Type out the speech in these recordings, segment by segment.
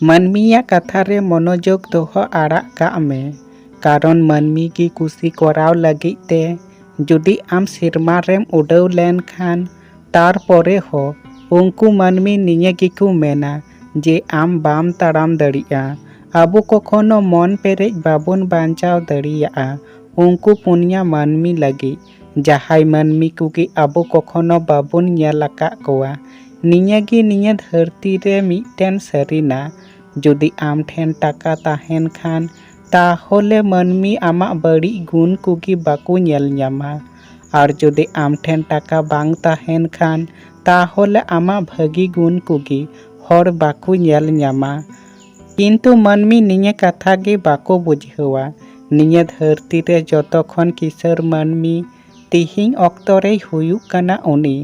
मानमिया कथा रे मनोयोग दोहो आड़ा काग मे कारण मानमी की कुसी कराव लगित ते जुदी आम सिरमा रेम उड़ाव लेन खान तारपरे हो उनको मानमी निये गिकु मेना जे आम बाम ताड़ाम दड़िया आबो कखनो मन पेरेज बाबुन बांचाव दड़िया उनको पुनिया मानमी लगी जहाय मानमी कुगी आबो कखनो बाबुन नेलका कोआ निये निये धरती रे मिटेन सरीना जुदी आम ठेन टाका ताहेन खान ताहले मानमी आमा बड़ी गुण कुगी बाकु नेल न्यामा और जुदी आम ठेन टाका बांग ताहेन खान ताहले आमा भागी गुण कुगी हर बाकु नेल न्यामा किंतु मानमी निये कथा गे बाको बुझेवा निये धरती रे जतखन किसर मानमी तिहिंग ऑक्तो रे हुयुक कना उनी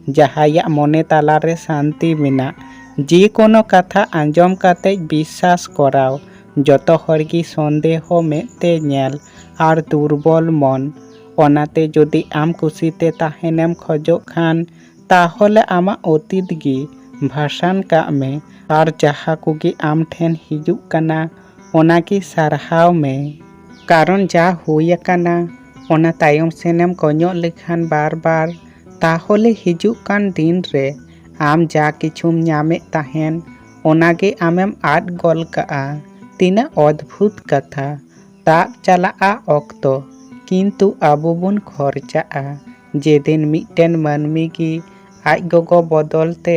जहाया मने तालारे शांति मेना जे कोनो कथा आंजम काते विश्वास कराव जतो हरगी सन्देह मेते नेल और दुर्बल मन ओनाते जदि आम कुसीते ताहेनेम खजो खान ताहले आमा अतीत गी भाषण का मे और जहा कुगी आम ठेन हिजुक कना ओना की सारहाव मे कारण जा हुई कना ओना तायम सेनेम कन्यो लेखान बार बार ताहले हिजुक कान दिन रे आम जा किछुम न्यामे ताहेन ओनागे आमेम आद गल का तीना अद्भुत कथा ताक चला ऑक्तो किंतु आबो बुन खर्चा जेदिन मिटेन मानमी की आज गोगो बदलते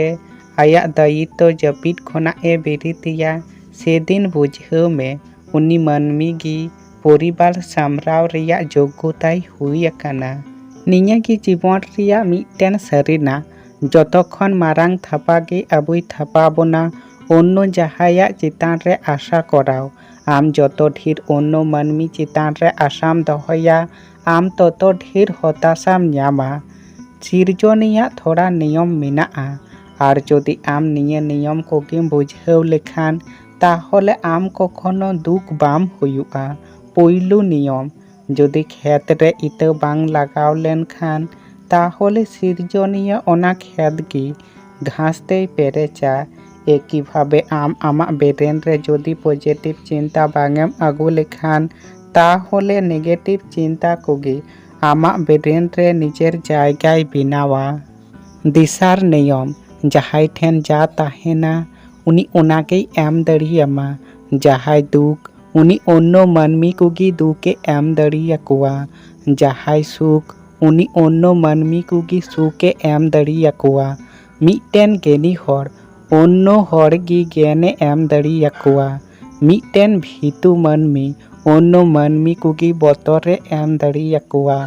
आया दायित्व जपित खना ए बेरितिया सेदिन बुझेव में उनी मानमी की परिवार सामराव रिया योग्यताई हुई अकाना निया की जीवन रिया मिटेन सरीना जतखन मारांग थापा गे आबुई थापा बोना अन्य जहाया चितान रे आशा कराव आम जतो ढेर अन्य मानमी चितान रे आसाम दहया आम ततो ढेर हताशाम न्यामा सिरजनिया थोड़ा नियम मेना और जदि आम निये नियम कोगिम बुझेव लेखान ताहले आम कखनो दुख बाम हुयुआ पोइलु नियम जदि खेत रे इत बांग लगाव लेन खान ताहले सिरजनिया ओना खेत की घासते पेरेचा एक भावे आम आमा बेरेन रे जदि पॉजिटिव चिंता बांगेम आगु लेखान ताहले नेगेटिव चिंता कोगी आमा बेरेन रे निजेर जायगाय बिनावा दिसार नियम जहाय ठेन जा ताहेना उनी ओनागे एम दड़ियामा जहाय दुख उनी अन्य मानमी कुगी दुखे एम दड़ियाकुआ जहाय सुख उनी अन्य मानमी कुगी सुखे एम दड़ियाकुआ मिटेन गेनी हर अन्य हर गी गेने एम दड़ियाकुआ मिटेन भीतु मानमी अन्य मानमी कुगी बतरे एम दड़ियाकुआ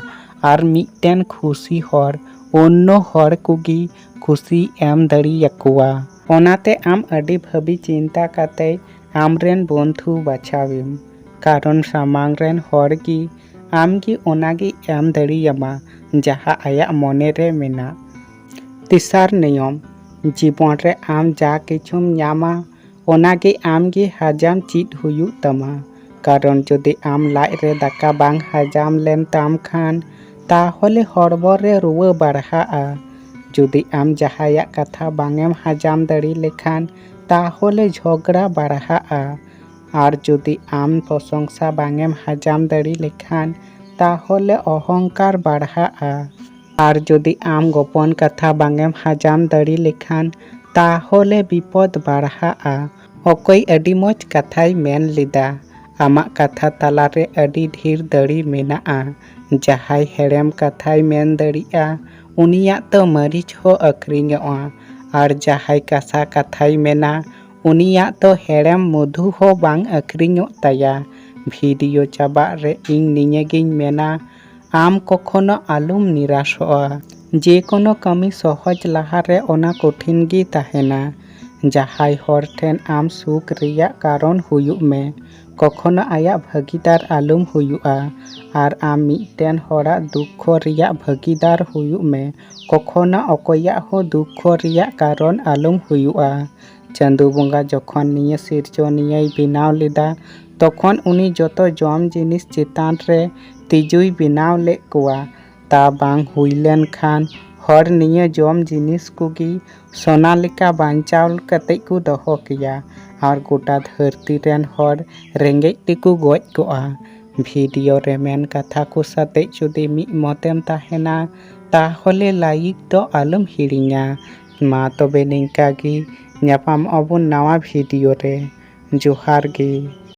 और मिटेन खुशी हर अन्य हर कुगी खुशी एम दड़ियाकुआ ओनाते आम अडी भाबी चिंता काते आमरेन बंधु बाछावेम कारण सामांग रेन हर की आमगी ओनागी एम दड़ियामा जहा आया मने रे मेना तिसार नियम जीवन रे आम जा किछुम न्यामा ओनागे आमगी हजाम चित हुयु तमा कारण जदि आम लाइ रे दाका बांग हजाम लेन ताम खान ताहले हड़बड़ रे रुआ बढ़ा जदि आम जहाया कथा बांगेम हजाम दड़ी लेखान ताहले झगड़ा बढ़ा और जदि आम प्रशंसा बांगेम हजाम दड़ी लेखान ताहले अहंकार बढ़ा और जदि आम गोपन कथा बांगेम हजाम दड़ी लेखान ताहले विपद बढ़ा अकोई अडी मज कथाई मेन लिदा आमा कथा तालारे अडी ढेर दड़ी मेना जहाय हेरेम कथाई मेन दड़िया उनिया तो मरीच हो अक्रिंगोआ और जहाय कसा कथाई मेना उनिया तो हेरेम मधु हो बांग अक्रिंगो तया वीडियो चाबा रे इंग नियेगिंग मेना आम कखनो आलुम निराशोआ जे कोनो कमी सहज लहारे ओना कठिन गी ताहेना जहाय हर ठेन आम सुख रिया कारण हुयुक मे कखनो आया भागीदार आलुम हुयुआ और आम मिटेन हरा दुख रिया भागीदार हुयुक मे कखनो अकोया हो दुख रिया कारण आलुम हुयुआ चांदू बंगा जखन निये सिरजनियाय बिनाव लेदा तखन उनी जतो जम जिनिस चितान रे तिजुई बिनाव ले कोआ ता बांग हुइलेन खान हर निये जम जिनिस कुगी सोना लेका बांचाव कते को दहो किया আর গোটা ধরती रेन हर रेंगेज तेको गज कोआ भिडियो रे मेन कथा को साथे जुदि मिद मतेम ताहेना ताहले लाइक तो आलम हिड़िङा मा तबे निंका गी ᱧᱟᱯᱟᱢ ᱟᱵᱚᱱ ᱱᱟᱣᱟ ᱵᱷᱤᱰᱤᱭᱳ ᱨᱮ ᱡᱚᱦᱟᱨ ᱜᱮ।